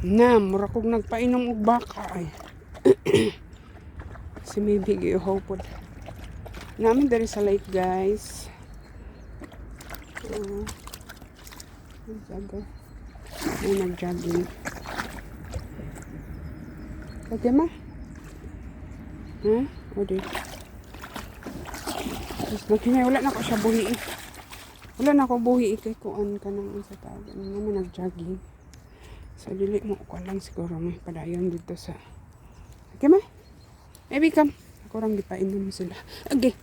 Na, mura kong nagpainom og baka ay. Si maybe giuhaw pod. Namin diri sa lake, guys. Nagjaga. Ay, nagjogging. Kaya ma? Ha? O di. Wala na ko siya buhi. Wala na ko buhi. Kay kuan ka nang sa tawag. Ano naman nagjogging. So, dili mo ko lang siguro may padayon dito sa... Okay, ma? Maybe come. Ako lang gipainom sila. Okay.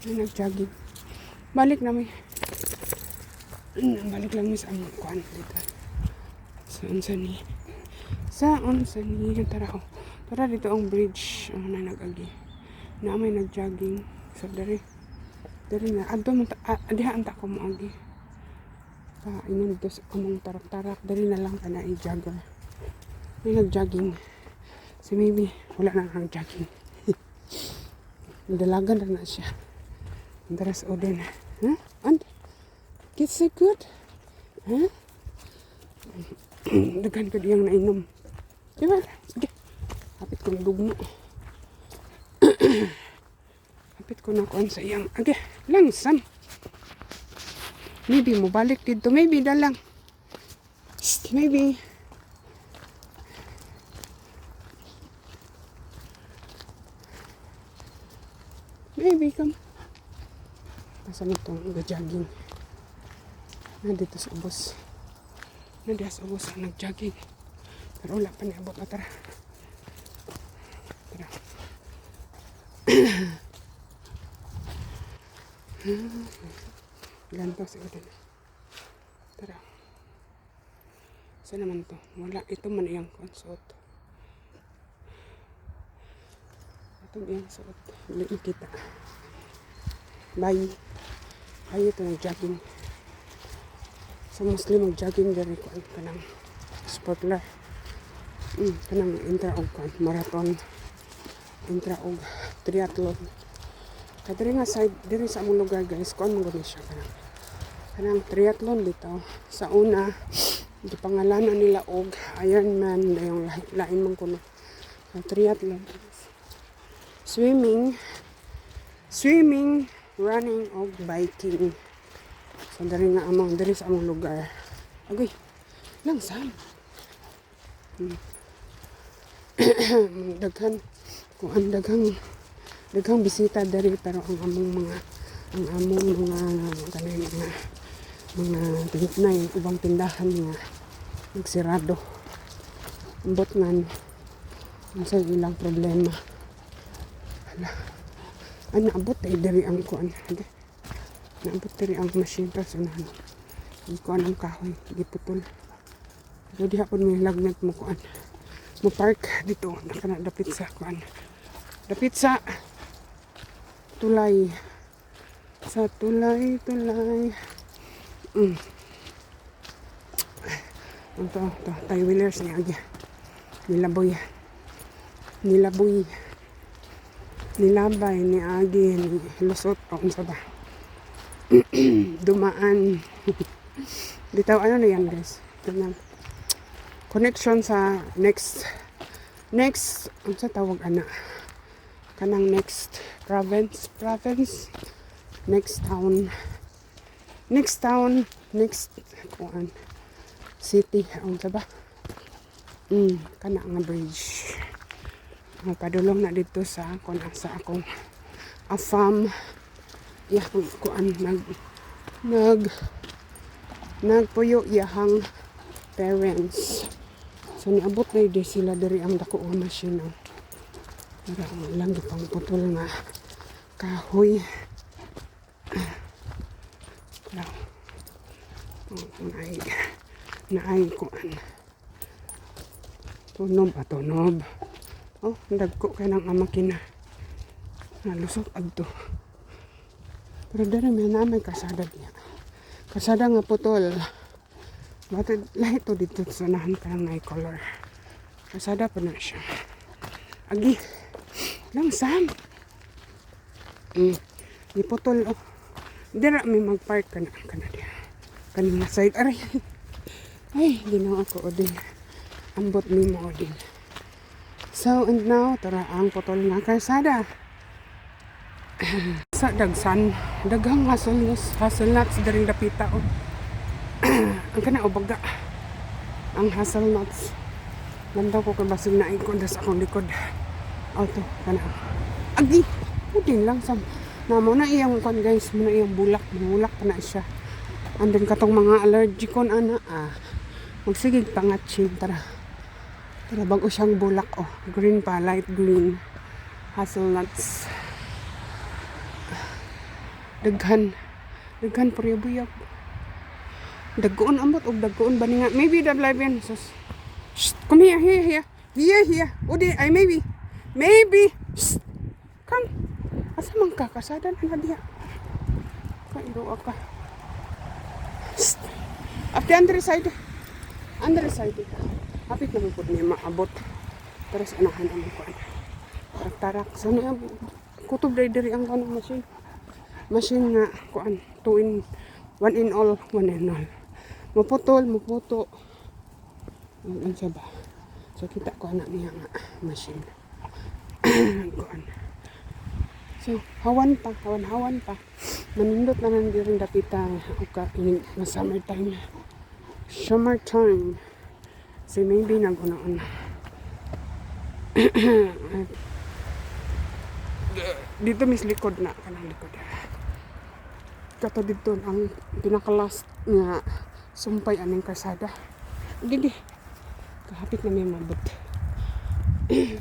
May nag-jogging. Balik na may. Balik lang may sa among kuan dito. Saan sa ni? Tara ko. Tara dito ang bridge. Ang na nag-agi. Na may nag-jogging. So, dari na. Diha anta ko mo agi. Inon dito sa among tarak-tarak. Dari na lang ka na i-jogger. May nag-jogging. Si maybe, wala na ang jogging. Dalagan na siya. Daras o din. Huh? And? Get so good? Huh? Dagan ko diyang nainom. Diba? Sige. Hapit ko na dugno. Hapit ko na kuan sa iyang. Okay. Langsam. Maybe mo balik dito. Maybe dalang. Maybe. Maybe come. Nasa na itong nag-jogging. Nandito sa ubos. Nandito sa ubos ang nag-jogging. Pero wala pa niabot na. Tara. Tara. Ganto si Odin. Tara. Saan naman to? Wala. Ito man iyang konsot. Yung suot. Hindi makita. Bye. Bye ito nag-jogging. Sa Muslim mag-jogging dari ko. Kanang sportler. Kanang intra-og marathon. Intra-og triathlon. Kadiri nga side. Diri sa among lugar guys. Kuan mo gani siya. Kanang triathlon dito. Sa una. Di pangalanan nila og Ironman. Yung lain man kuno. Triathlon. Swimming, running, o biking. So, dari sa among lugar. Agoy, langsam. Daghang bisita dari, pero ang among mga tinitnay, ubang tindahan nga, nagsirado. Ambot nga, sa ilang problema. Naabot dari ang kuan. Naabot dari ang machine kasi di kuan ang kahoy, giputol. Pero di hapon may lagnat mo kuan. Mo park dito, nakana dapit sa kuan. Dapit sa tulay. Sa tulay. Ito, tayo wheelers niya agi. Nilabay, ni agi, ni lusot, o unsa ba? Dumaan. Dito, ano na yan guys? Connection sa next, unsa tawag ana? Kanang next province, next town, kuan, city, unsa ba? Kana nga bridge. Padulong na dito sa akong afam kuan nagpuyo yahang parents. So niabot na di sila diri ang dako nga machine. Para lang gipang putol nga kahoy. Naay kuan. Tunob. Oh, dagko kay nang makina. Nalusot adto. Pero dere may namay kasada niya. Kasada nga putol. Batid lahi to dito sa nahan kanang nay color. Kasada pa na siya. Agi. Langsam. Diputol oh. Dira may magpark kana diya. Kanina side aray. Ay, ginawa ko Odin. Ambot ni mo Odin. So, and now, tara ang putol nga karsada. Sa dagsan, daghang hazelnuts daring dapita o. Ang kana o baga. Ang hazelnuts. Landaw ko kay basig na ikon sa akong likod. Auto, kana. Agi, Odin lang sa na mo na iyang kon guys, mo na iyang bulak pa na siya. And then katong mga allergy kon ana magsigig pangatsin tara bago siyang bulak green pa, light green hazelnuts daghan puryo-buyog dagoon amot og dagoon ba nga maybe the live yan sus come here Udi ay maybe Shh. Come asa man ka kasadan na diha kairo ka Shh. After andre side hapit na po niya maabot pero sa anahan ang ko tarak sa niya kutob diri ang kanang machine nga kuan 1 in all maputo ang ba so kita ko anak niya nga machine kuan so hawan pa manindot na nang diring dapita o ka ini summer time so maybe nagunaon dito mislikod na kanang likod kato dito ang pinakalas nga sumpay aning kasada gidi kahapit na may mabot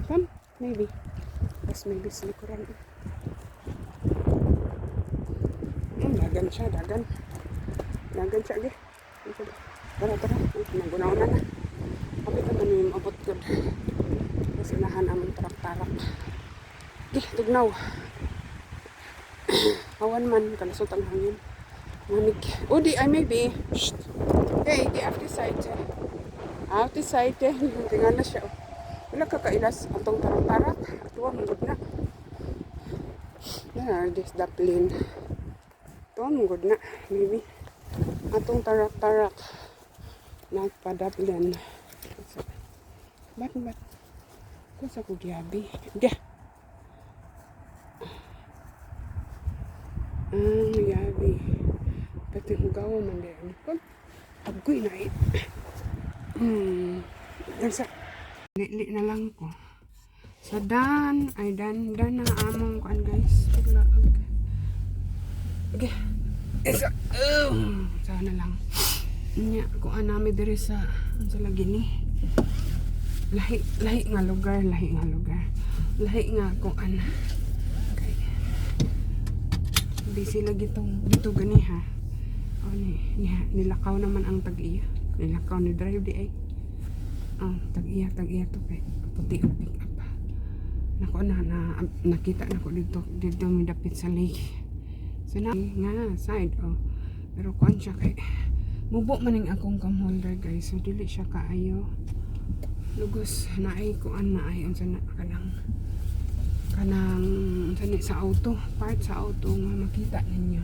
come maybe silikuran dagan siya ge tara nagunaon na kapit na may mabot gud kasi nahan ang tarak tugnaw awan man kalasot ang hangin manig Udi ay maybe hey di after side tingnan na siya wala ka kailas atong tarak atuwa mangod na this daplin atuwa mangod na maybe atong tarak nagpadaplin bat kung sa kudiabi yabi pati hugaw man din kon agoy na sa li na lang ko sa dan na among kan guys okay sana lang nya ko anami diri sa lagi ni lahi nga lugar lahi nga kung ana okay busy lagi dito gani ha nilakaw naman ang tag-iya nilakaw ni drive di ay tag-iya to kay puti ang pick up nako nakita nako dito midapit sa lake so na nga side pero kuan siya kay mubo maning akong cam holder guys so dili siya kaayo lugos naay kuan naay unsa na kanang sani sa auto part sa auto nga makita ninyo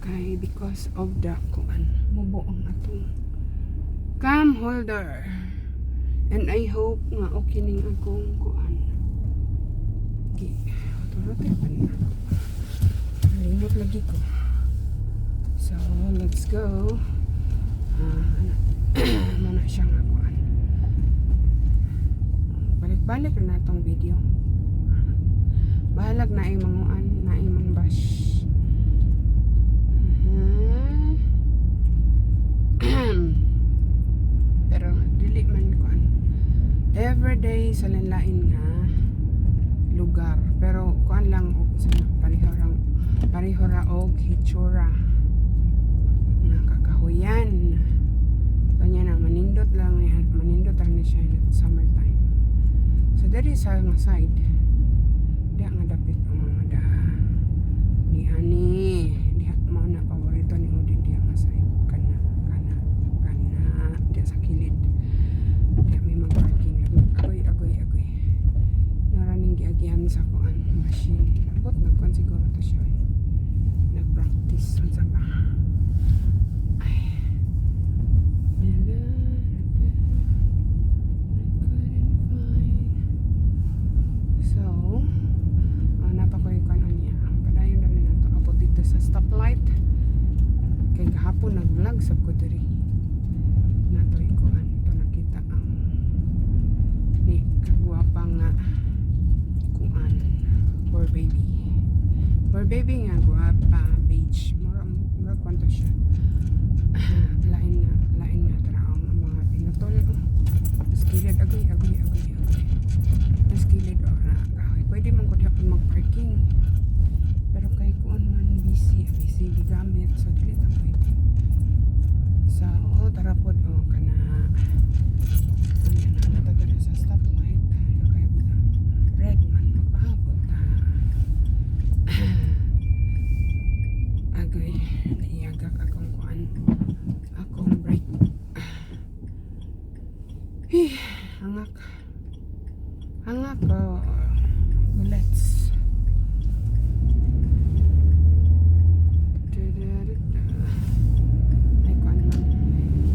kay because of the kuan mubo ang atong cam holder and I hope nga okay ning akong kuan okay turot pa na limot lagi ko so let's go muna siya nga kuan balik na itong video bahalag na ay manguan na ay mangbash pero dili man kuan everyday sa lain nga lugar pero kuan lang sa parihora og hitsura nga kakahuyan so nya na manindot lang ni siya summertime so dari sa nga side dia nga dapit ang mga diha mo na paborito ni Udin dia nga side kana dia sa kilid dia may mga parking agoy naraning giagyan sa kuan machine abot nagkuan siguro to siya nagpractice unsa ba ay baby nga guwapa beach mura kwanto siya. Lain nga taraong ang mga pinutol. Mas kilid agoy. Mas kilid na kahoy. Pwede man ko diha mag-parking. Pero kay kuan man busy gigamit so dili ta pwede. So tara pod kana natadala sa stoplight kay red man magpahabot agoy naiyagak akong kuan akong brake hangak ko let's ay kuan man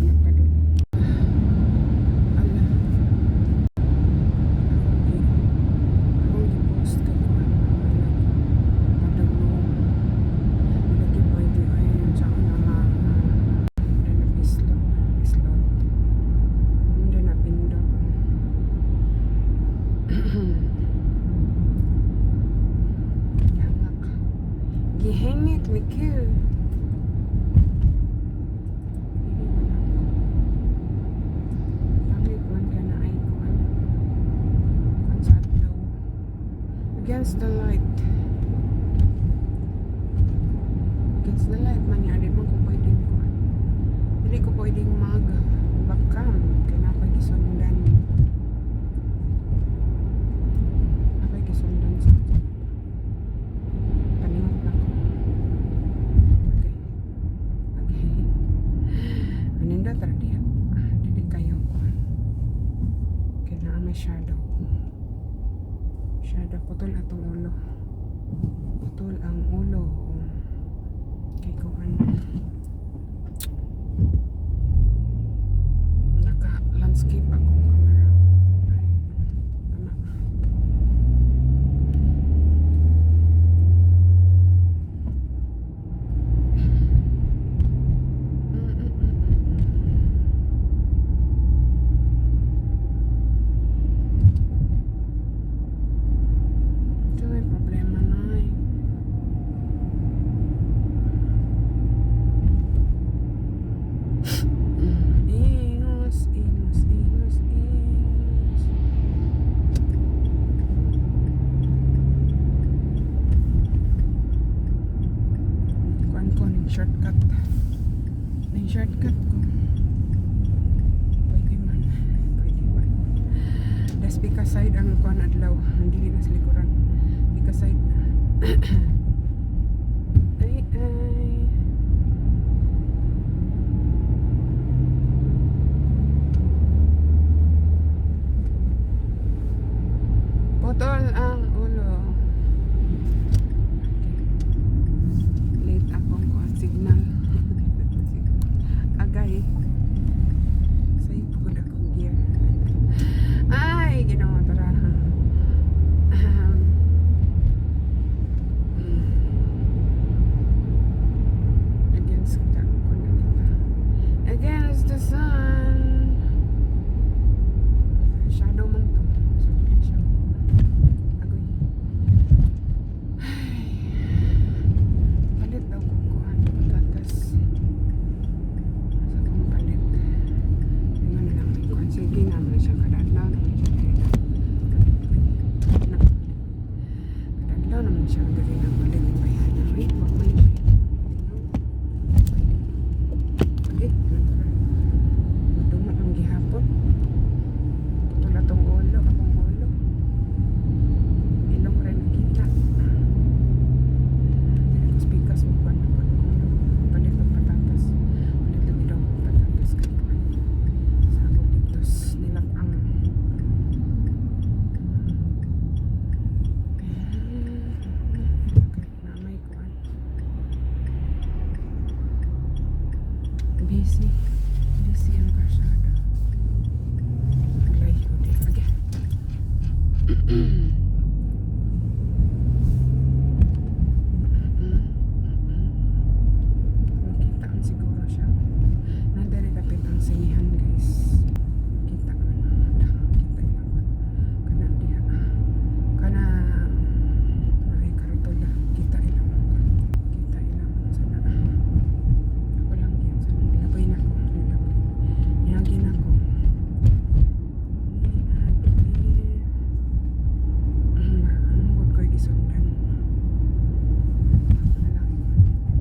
nagpadul ala akong i-post kay kuan padagno lagi pwede ay sa mga islot hindi na pindot hangak gihingit ni Q. Pangit man ka na ay kuan sa adlaw against the light man yan di man ko pwedeng kuan dili ko pwedeng bakam kaya na pwede sundan sa paningot na ko okay aninda tara diya dili kayo kuan kaya na may shadow putol atong ulo putol ang ulo kay kuan naka landscape akong camera ay tama ito may problema na ingos kuan ko ning shortcut ko pwede man das pika side ang kuan adlaw hindi na sa likuran pika side